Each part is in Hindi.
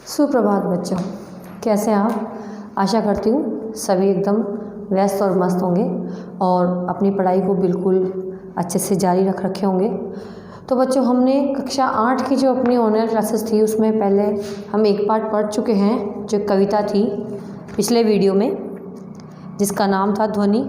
सुप्रभात बच्चों, कैसे हैं आप। आशा करती हूँ सभी एकदम व्यस्त और मस्त होंगे और अपनी पढ़ाई को बिल्कुल अच्छे से जारी रखे होंगे। तो बच्चों, हमने कक्षा 8 की जो अपनी ऑनलाइन क्लासेस थी उसमें पहले हम एक पार्ट पढ़ चुके हैं, जो कविता थी पिछले वीडियो में, जिसका नाम था ध्वनि,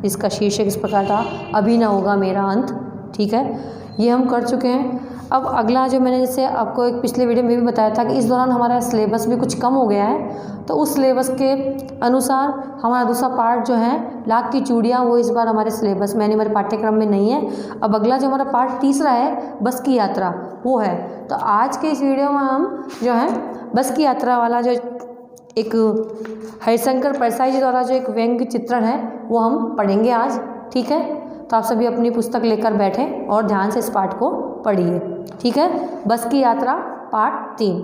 जिसका शीर्षक इस प्रकार था, अभी ना होगा मेरा अंत। ठीक है, ये हम कर चुके हैं। अब अगला जो मैंने जैसे आपको एक पिछले वीडियो में भी बताया था कि इस दौरान हमारा सिलेबस भी कुछ कम हो गया है, तो उस सिलेबस के अनुसार हमारा दूसरा पार्ट जो है लाख की चूड़ियाँ, वो इस बार हमारे सिलेबस में हमारे पाठ्यक्रम में नहीं है। अब अगला जो हमारा पार्ट तीसरा है, बस की यात्रा, वो है। तो आज के इस वीडियो में हम जो है बस की यात्रा वाला जो एक हरिशंकर परसाई जी द्वारा जो एक व्यंग्य चित्रण है वो हम पढ़ेंगे आज। ठीक है, तो आप सभी अपनी पुस्तक लेकर बैठें और ध्यान से इस पाठ को पढ़िए। ठीक है, बस की यात्रा पार्ट 3।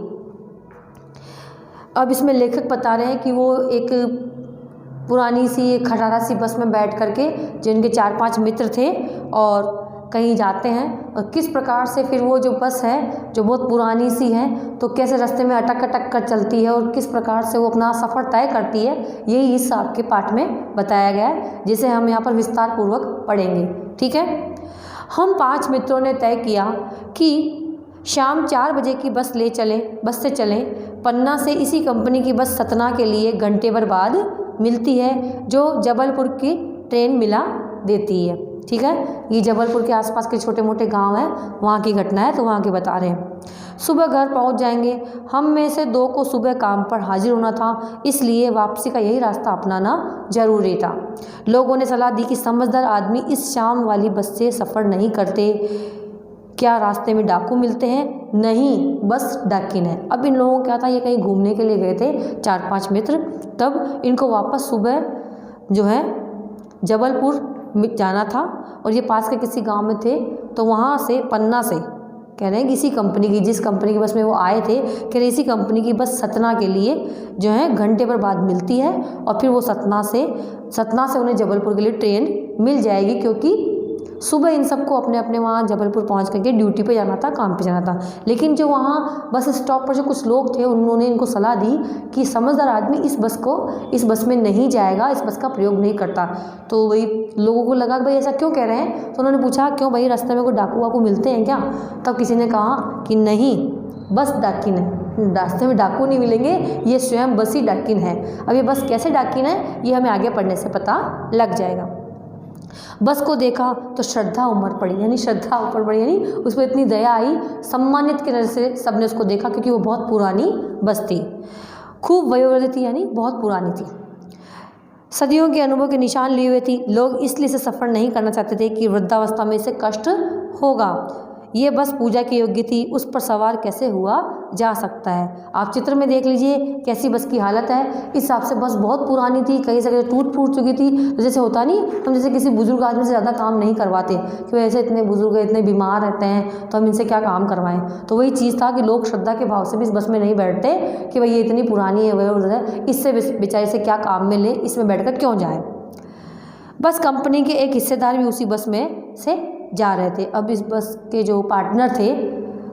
अब इसमें लेखक बता रहे हैं कि वो एक पुरानी सी खटारा सी बस में बैठ करके, जिनके 4-5 मित्र थे, और कहीं जाते हैं और किस प्रकार से फिर वो जो बस है जो बहुत पुरानी सी है, तो कैसे रास्ते में अटक अटक कर चलती है और किस प्रकार से वो अपना सफ़र तय करती है, यही इस आपके पाठ में बताया गया है, जिसे हम यहाँ पर विस्तार पूर्वक पढ़ेंगे। ठीक है, हम 5 मित्रों ने तय किया कि शाम 4 बजे की बस से चलें। पन्ना से इसी कंपनी की बस सतना के लिए घंटे भर बाद मिलती है, जो जबलपुर की ट्रेन मिला देती है। ठीक है, ये जबलपुर के आसपास के छोटे मोटे गांव हैं, वहाँ की घटना है, तो वहाँ के बता रहे हैं। सुबह घर पहुँच जाएंगे। हम में से 2 को सुबह काम पर हाजिर होना था, इसलिए वापसी का यही रास्ता अपनाना जरूरी था। लोगों ने सलाह दी कि समझदार आदमी इस शाम वाली बस से सफ़र नहीं करते। क्या रास्ते में डाकू मिलते हैं? नहीं, बस डाकिन है। अब इन लोगों को क्या था, ये कहीं घूमने के लिए गए थे 4-5 मित्र, तब इनको वापस सुबह जो है जबलपुर जाना था और ये पास के किसी गांव में थे, तो वहाँ से पन्ना से कह रहे हैं कि इसी कंपनी की, जिस कंपनी की बस में वो आए थे, कह रहे इसी कंपनी की बस सतना के लिए जो है घंटे भर बाद मिलती है, और फिर वो सतना से उन्हें जबलपुर के लिए ट्रेन मिल जाएगी, क्योंकि सुबह इन सबको अपने अपने वहाँ जबलपुर पहुँच करके ड्यूटी पे जाना था, काम पे जाना था। लेकिन जो वहाँ बस स्टॉप पर जो कुछ लोग थे, उन्होंने इनको सलाह दी कि समझदार आदमी इस बस में नहीं जाएगा, इस बस का प्रयोग नहीं करता। तो वही लोगों को लगा कि भाई ऐसा क्यों कह रहे हैं, तो उन्होंने पूछा क्यों भाई, रास्ते में कोई डाकू वाकू मिलते हैं क्या? तब किसी ने कहा कि नहीं, बस डाकिन है, रास्ते में डाकू नहीं मिलेंगे, ये स्वयं बस ही डाकिन है। अब ये बस कैसे डाकिन है, ये हमें आगे पढ़ने से पता लग जाएगा। बस को देखा तो श्रद्धा ऊपर पड़ी, यानी उस पर इतनी दया आई, सम्मानित की नज़र से सबने उसको देखा, क्योंकि वो बहुत पुरानी बस थी, खूब वयोवृद्ध थी, यानी बहुत पुरानी थी, सदियों के अनुभव के निशान लिए हुए थी। लोग इसलिए से सफ़र नहीं करना चाहते थे कि वृद्धावस्था में इसे कष्ट होगा। ये बस पूजा की योग्य थी, उस पर सवार कैसे हुआ जा सकता है। आप चित्र में देख लीजिए कैसी बस की हालत है। इस हिसाब से बस बहुत पुरानी थी, कई जगह टूट फूट चुकी थी। तो जैसे होता नहीं, हम जैसे किसी बुजुर्ग आदमी से ज़्यादा काम नहीं करवाते कि वैसे इतने बुजुर्ग इतने बीमार रहते हैं, तो हम इनसे क्या काम करवाएं। तो वही चीज़ था कि लोग श्रद्धा के भाव से भी इस बस में नहीं बैठते कि भाई ये इतनी पुरानी है, वह इससे बेचारे से क्या काम में ले, इसमें बैठ कर क्यों जाए। बस कंपनी के एक हिस्सेदार भी उसी बस में से जा रहे थे। अब इस बस के जो पार्टनर थे,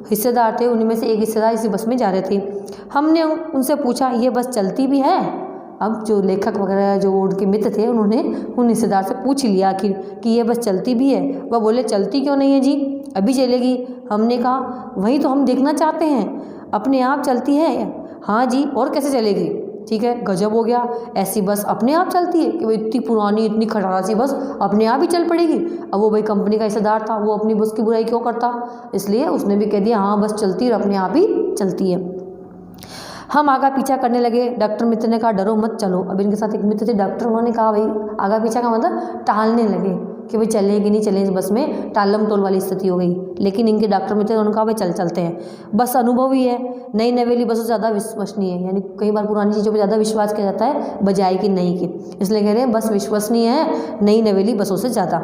हिस्सेदार थे, उनमें से एक हिस्सेदार इसी बस में जा रहे थे। हमने उनसे पूछा ये बस चलती भी है? अब जो लेखक वगैरह जो उनके मित्र थे, उन्होंने उन हिस्सेदार से पूछ लिया आखिर कि ये बस चलती भी है। वह बोले चलती क्यों नहीं है जी, अभी चलेगी। हमने कहा वही तो हम देखना चाहते हैं, अपने आप चलती है? हाँ जी, और कैसे चलेगी? ठीक है, गजब हो गया, ऐसी बस अपने आप चलती है कि भाई इतनी पुरानी इतनी खटारा सी बस अपने आप ही चल पड़ेगी। अब वो भाई कंपनी का हिस्सेदार था, वो अपनी बस की बुराई क्यों करता, इसलिए उसने भी कह दिया हाँ बस चलती है और अपने आप ही चलती है। हम आगा पीछा करने लगे। डॉक्टर मित्र ने कहा डरो मत चलो। अब इनके साथ एक मित्र थे डॉक्टर, उन्होंने कहा भाई आगा पीछा का मतलब टालने लगे कि भाई चलेगी नहीं चलें, इस बस में टालम टोल वाली स्थिति हो गई। लेकिन इनके डॉक्टर मित्र उन्होंने कहा भाई चलते हैं, बस अनुभव ही है, नई नवेली बसों से ज़्यादा विश्वसनीय है। यानी कई बार पुरानी चीज़ों पर ज़्यादा विश्वास किया जाता है बजाय कि नई की, इसलिए कह रहे हैं बस विश्वसनीय है नई नवेली बसों से ज़्यादा।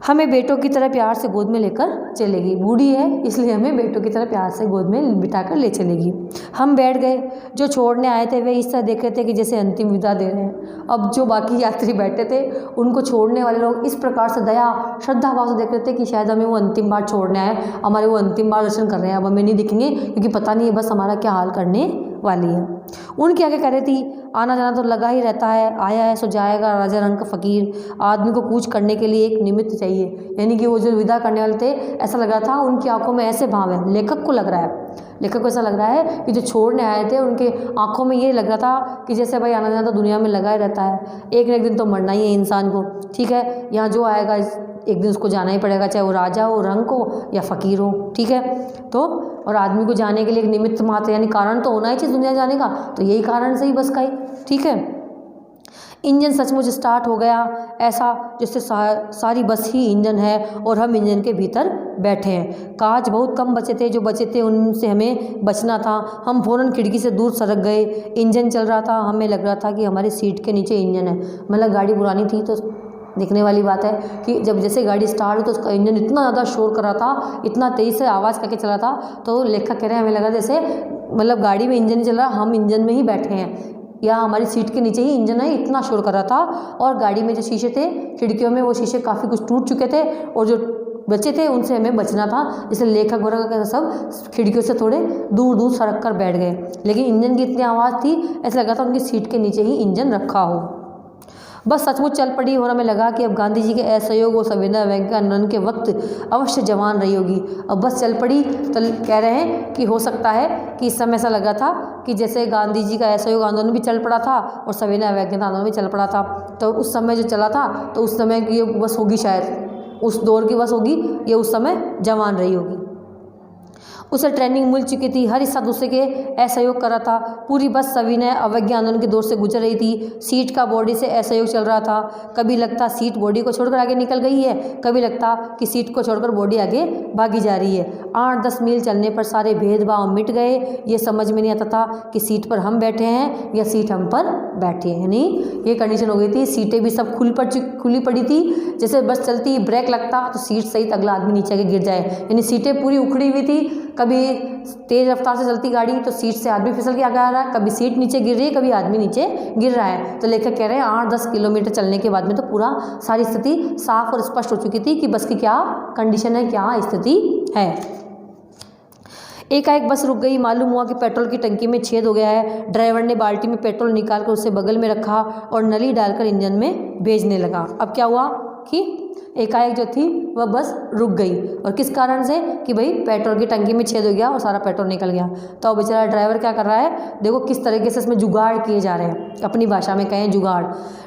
हमें बेटों की तरह प्यार से गोद में लेकर चलेगी। बूढ़ी है इसलिए हमें बेटों की तरह प्यार से गोद में बिठाकर ले चलेगी। हम बैठ गए। जो छोड़ने आए थे वे इस तरह देख रहे थे कि जैसे अंतिम विदा दे रहे हैं। अब जो बाकी यात्री बैठे थे उनको छोड़ने वाले लोग इस प्रकार से दया श्रद्धा भाव से देख रहे थे कि शायद हमें वो अंतिम बार छोड़ने आए, हमारे वो अंतिम बार दर्शन कर रहे हैं, अब हमें नहीं दिखेंगे क्योंकि पता नहीं है बस हमारा क्या हाल करने वाली है। उनके आगे कह रही थी, आना जाना तो लगा ही रहता है, आया है सो जाएगा राजा रंग का फ़कीर। आदमी को कूच करने के लिए एक निमित्त चाहिए। यानी कि वो जो विदा करने वाले थे ऐसा लग रहा था उनकी आंखों में ऐसे भाव है, लेखक को लग रहा है, लेखक को ऐसा लग रहा है कि जो छोड़ने आए थे उनके आंखों में ये लग रहा था कि जैसे भाई आना जाना तो दुनिया में लगा ही रहता है, एक न एक दिन तो मरना ही है इंसान को। ठीक है, यहाँ जो आएगा एक दिन उसको जाना ही पड़ेगा, चाहे वो राजा हो, रंग हो या फ़कीर हो। ठीक है, तो और आदमी को जाने के लिए एक निमित्त मात्र यानी कारण तो होना ही चाहिए दुनिया जाने का, तो यही कारण से ही बस का ही। ठीक है, इंजन सचमुच स्टार्ट हो गया, ऐसा जैसे सारी बस ही इंजन है और हम इंजन के भीतर बैठे हैं। कांच बहुत कम बचे थे, जो बचे थे उनसे हमें बचना था। हम फ़ौरन खिड़की से दूर सरक गए। इंजन चल रहा था, हमें लग रहा था कि हमारी सीट के नीचे इंजन है। मतलब गाड़ी पुरानी थी तो देखने वाली बात है कि जब जैसे गाड़ी स्टार्ट हुई तो उसका इंजन इतना ज़्यादा शोर कर रहा था, इतना तेज़ से आवाज़ करके चला था, तो लेखक कह रहे हैं हमें लगा जैसे मतलब गाड़ी में इंजन चल रहा, हम इंजन में ही बैठे हैं या हमारी सीट के नीचे ही इंजन है, इतना शोर कर रहा था। और गाड़ी में जो शीशे थे खिड़कियों में, वो शीशे काफ़ी कुछ टूट चुके थे और जो बचे थे उनसे हमें बचना था। इसलिए लेखक वगैरह सब खिड़कियों से थोड़े दूर दूर सरक कर बैठ गए। लेकिन इंजन की इतनी आवाज़ थी, ऐसा लगा था उनकी सीट के नीचे ही इंजन रखा हो। बस सचमुच चल पड़ी और हमें लगा कि अब गांधी जी के असहयोग और संविदा वैज्ञानिक के वक्त अवश्य जवान रही होगी। अब बस चल पड़ी तो कह रहे हैं कि हो सकता है कि इस समय ऐसा लगा था कि जैसे गांधी जी का असहयोग आंदोलन भी चल पड़ा था और संविदा वैज्ञानिक आंदोलन भी चल पड़ा था, तो उस समय जो चला था तो उस समय की बस होगी, शायद उस दौर की बस होगी, ये उस समय जवान रही होगी। उसे ट्रेनिंग मिल चुकी थी, हर हिस्सा दूसरे के असहयोग कर रहा था। पूरी बस सविनय अवज्ञा आंदोलन के दौर से गुजर रही थी। सीट का बॉडी से असहयोग चल रहा था। कभी लगता सीट बॉडी को छोड़कर आगे निकल गई है, कभी लगता कि सीट को छोड़कर बॉडी आगे भागी जा रही है। 8-10 मील चलने पर सारे भेदभाव मिट गए। ये समझ में नहीं आता था कि सीट पर हम बैठे हैं या सीट हम पर बैठी है। नहीं, ये कंडीशन हो गई थी, सीटें भी सब खुली पड़ी थी। जैसे बस चलती ब्रेक लगता तो सीट सहित अगला आदमी नीचे आके गिर जाए, यानी सीटें पूरी उखड़ी हुई थी। कभी तेज़ रफ्तार से चलती गाड़ी तो सीट से आदमी फिसल के आगे आ रहा है, कभी सीट नीचे गिर रही है, कभी आदमी नीचे गिर रहा है। तो लेखक कह रहे हैं 8-10 किलोमीटर चलने के बाद में तो पूरा सारी स्थिति साफ और स्पष्ट हो चुकी थी कि बस की क्या कंडीशन है, क्या स्थिति है। एकाएक बस रुक गई। मालूम हुआ कि पेट्रोल की टंकी में छेद हो गया है। ड्राइवर ने बाल्टी में पेट्रोल निकालकर उसे बगल में रखा और नली डालकर इंजन में भेजने लगा। अब क्या हुआ कि एकाएक जो थी वह बस रुक गई, और किस कारण से कि भाई पेट्रोल की टंकी में छेद हो गया और सारा पेट्रोल निकल गया। तो बेचारा ड्राइवर क्या कर रहा है, देखो किस तरीके से इसमें जुगाड़ किए जा रहे हैं, अपनी भाषा में कहें जुगाड़।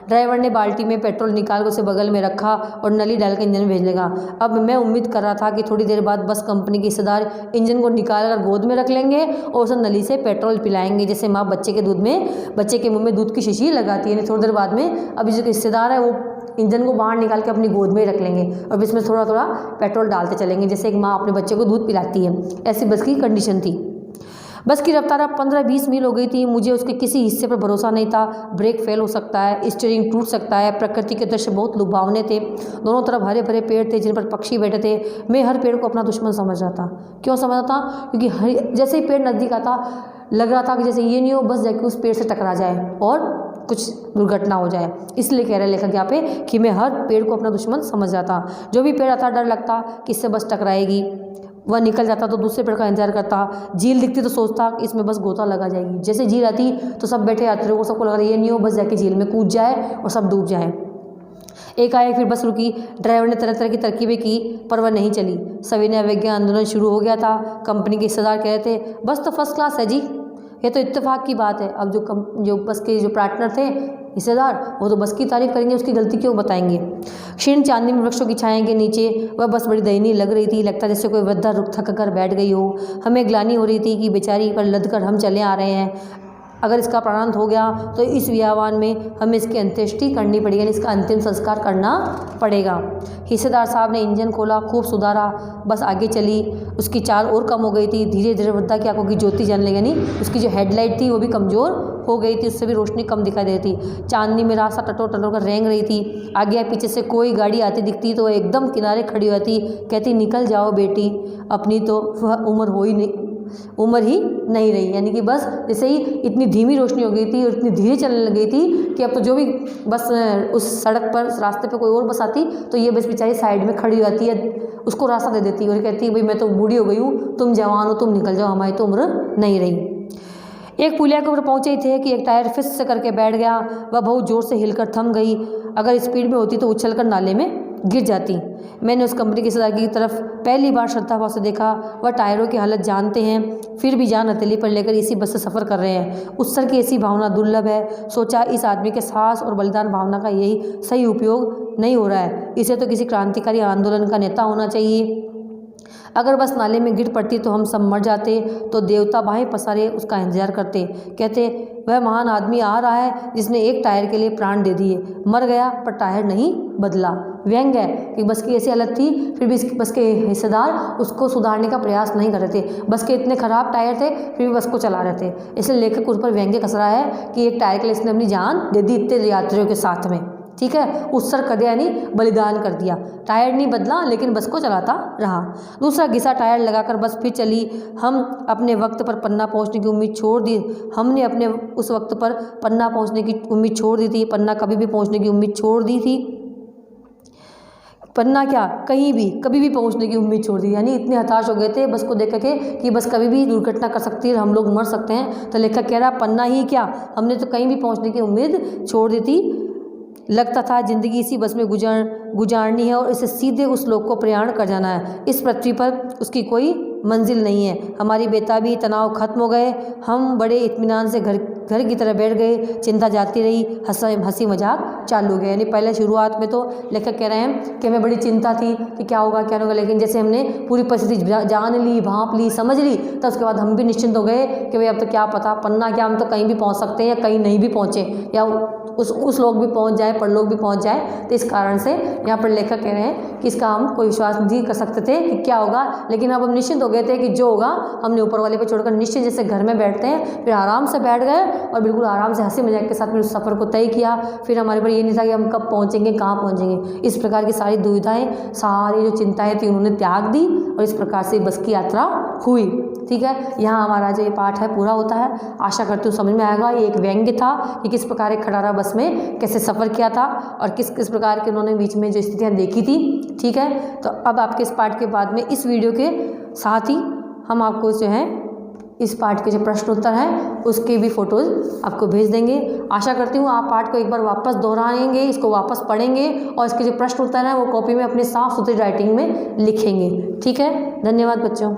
ड्राइवर ने बाल्टी में पेट्रोल निकाल कर उसे बगल में रखा और नली डालकर इंजन में भेजने लगा। अब मैं उम्मीद कर रहा था कि थोड़ी देर बाद बस कंपनी के हिस्सेदार इंजन को निकाल कर गोद में रख लेंगे और उसे नली से पेट्रोल पिलाएंगे, जैसे माँ बच्चे के मुँह में दूध की शीशी लगाती है। थोड़ी देर बाद में अभी जो हिस्सेदार है वो इंजन को बाहर निकाल के अपनी गोद में ही रख लेंगे और इसमें थोड़ा थोड़ा पेट्रोल डालते चलेंगे, जैसे एक माँ अपने बच्चे को दूध पिलाती है। ऐसी बस की कंडीशन थी। बस की रफ्तार अब 15-20 मील हो गई थी। मुझे उसके किसी हिस्से पर भरोसा नहीं था। ब्रेक फेल हो सकता है, स्टीयरिंग टूट सकता है। प्रकृति के दृश्य बहुत लुभावने थे। दोनों तरफ हरे भरे पेड़ थे जिन पर पक्षी बैठे थे। मैं हर पेड़ को अपना दुश्मन समझ रहा था। क्यों समझ रहा था? क्योंकि जैसे ही पेड़ नज़दीक आता लग रहा था कि जैसे ये नहीं हो बस जाके उस पेड़ से टकरा जाए और कुछ दुर्घटना हो जाए। इसलिए कह रहे लेखक यहाँ पे कि मैं हर पेड़ को अपना दुश्मन समझ रहा था। जो भी पेड़ आता डर लगता कि इससे बस टकराएगी, वह निकल जाता तो दूसरे पेड़ का इंतजार करता। झील दिखती तो सोचता कि इसमें बस गोता लगा जाएगी। जैसे झील आती तो सब बैठे यात्रियों को सबको लग रहा है ये नहीं हो बस जाके झील में कूद जाए और सब डूब जाए। एकाएक फिर बस रुकी। ड्राइवर ने तरह तरह की तरकीबें की पर वह नहीं चली। सविनय अवज्ञा आंदोलन शुरू हो गया था। कंपनी के हिस्सेदार कह रहे थे बस तो फर्स्ट क्लास है जी, ये तो इत्तेफाक की बात है। अब जो बस के जो पार्टनर थे हिस्सेदार वो तो बस की तारीफ करेंगे, उसकी गलती क्यों बताएंगे। क्षीण चांदनी में वृक्षों की छाया के नीचे वह बस बड़ी दयनीय लग रही थी। लगता जैसे कोई वृद्धा रुक थक कर बैठ गई हो। हमें ग्लानि हो रही थी कि बेचारी पर लद कर हम चले आ रहे हैं। अगर इसका प्राणांत हो गया तो इस वियावान में हमें इसकी अंत्येष्टि करनी पड़ेगी, यानी इसका अंतिम संस्कार करना पड़ेगा। हिस्सेदार साहब ने इंजन खोला, खूब सुधारा, बस आगे चली। उसकी चाल और कम हो गई थी, धीरे धीरे वृद्धा की आंखों की ज्योति जाने लगी, यानी उसकी जो हेडलाइट थी वो भी कमज़ोर हो गई थी, उससे भी रोशनी कम दिखाई देती। चांदनी में रास्ता टटोर टटोर कर रेंग रही थी। आगे या पीछे से कोई गाड़ी आती दिखती तो एकदम किनारे खड़ी होती, कहती निकल जाओ बेटी, अपनी तो वह उम्र ही नहीं रही। यानी कि बस जैसे ही इतनी धीमी रोशनी हो गई थी और इतनी धीरे चलने लग गई थी कि अब तो जो भी बस उस सड़क पर, उस रास्ते पे कोई और बस आती तो ये बस बेचारी साइड में खड़ी हो जाती है, उसको रास्ता दे देती और कहती है भाई मैं तो बूढ़ी हो गई हूँ, तुम जवान हो, तुम निकल जाओ, हमारी तो उम्र नहीं रही। एक पुलिया के ऊपर पहुंचे ही थे कि एक टायर फिस से करके बैठ गया। वह बहुत ज़ोर से हिलकर थम गई, अगर स्पीड में होती तो उछलकर नाले में गिर जाती। मैंने उस कंपनी के सरदार की तरफ पहली बार श्रद्धाभाव से देखा। वह टायरों की हालत जानते हैं, फिर भी जान हथेली पर लेकर इसी बस से सफ़र कर रहे हैं। उत्सर की ऐसी भावना दुर्लभ है। सोचा इस आदमी के साहस और बलिदान भावना का यही सही उपयोग नहीं हो रहा है, इसे तो किसी क्रांतिकारी आंदोलन का नेता होना चाहिए। अगर बस नाले में गिर पड़ती तो हम सब मर जाते, तो देवता बाहें पसारे उसका इंतजार करते, कहते वह महान आदमी आ रहा है जिसने एक टायर के लिए प्राण दे दिए, मर गया पर टायर नहीं बदला। व्यंग है कि बस की ऐसी हालत थी, फिर भी बस के हिस्सेदार उसको सुधारने का प्रयास नहीं कर रहे थे। बस के इतने खराब टायर थे फिर भी बस को चला रहे थे। इसलिए लेखक उस पर व्यंग्य कस रहा है कि एक टायर के लिए इसने अपनी जान दे दी इतने यात्रियों के साथ में, ठीक है, उत्सर्ग कर दिया, यानी बलिदान कर दिया। टायर नहीं बदला लेकिन बस को चलाता रहा। दूसरा घिसा टायर लगाकर बस फिर चली। हम अपने वक्त पर पन्ना पहुंचने की उम्मीद छोड़ दी। हमने अपने उस वक्त पर पन्ना पहुंचने की उम्मीद छोड़ दी थी। पन्ना कभी भी पहुंचने की उम्मीद छोड़ दी थी। पन्ना क्या, कहीं भी कभी भी पहुंचने की उम्मीद छोड़ दी, यानी इतने हताश हो गए थे बस को देख के कि बस कभी भी दुर्घटना कर सकती है, हम लोग मर सकते हैं। तो लेखक कह रहा पन्ना ही क्या, हमने तो कहीं भी पहुंचने की उम्मीद छोड़ दी थी। लगता था जिंदगी इसी बस में गुजारनी है और इसे सीधे उस लोक को प्रयाण कर जाना है। इस पृथ्वी पर उसकी कोई मंजिल नहीं है। हमारी बेताबी तनाव खत्म हो गए। हम बड़े इत्मीनान से घर की तरह बैठ गए। चिंता जाती रही, हंसी मजाक चालू हो गया। यानी पहले शुरुआत में तो लेखक कह रहे हैं कि हमें बड़ी चिंता थी कि क्या होगा क्या होगा, लेकिन जैसे हमने पूरी परिस्थिति जान ली, भांप ली, समझ ली, तो उसके बाद हम भी निश्चिंत हो गए कि भाई अब तो क्या पता, पन्ना क्या, हम तो कहीं भी पहुंच सकते हैं या कहीं नहीं भी पहुंचे, या उस लोग भी पहुंच जाए, परलोक भी पहुंच जाए। तो इस कारण से यहाँ पर लेखक कह रहे हैं कि इसका हम कोई विश्वास नहीं कर सकते थे कि क्या होगा, लेकिन अब हम निश्चिंत हो गए थे कि जो होगा हमने ऊपर वाले पे छोड़कर निश्चिंत जैसे घर में बैठते हैं, फिर आराम से बैठ गए और बिल्कुल आराम से हंसी मजाक के साथ फिर उस सफ़र को तय किया। फिर हमारे पर ये नहीं था कि हम कब पहुँचेंगे, कहाँ पहुँचेंगे। इस प्रकार की सारी दुविधाएँ, सारी जो चिंताएँ थी उन्होंने त्याग दी और इस प्रकार से बस की यात्रा हुई। ठीक है, यहाँ हमारा जो ये पाठ है पूरा होता है। आशा करती हूँ समझ में आएगा। ये एक व्यंग्य था कि किस प्रकार एक खटारा बस में कैसे सफ़र किया था और किस किस प्रकार के उन्होंने बीच में जो स्थितियाँ देखी थी। ठीक है, तो अब आपके इस पाठ के बाद में इस वीडियो के साथ ही हम आपको जो है इस पाठ के जो प्रश्न उत्तर हैं उसके भी फ़ोटोज़ आपको भेज देंगे। आशा करती हूँ आप पाठ को एक बार वापस दोहराएंगे, इसको वापस पढ़ेंगे और इसके जो प्रश्न उत्तर हैं वो कॉपी में अपनी साफ सुथरी राइटिंग में लिखेंगे। ठीक है, धन्यवाद बच्चों।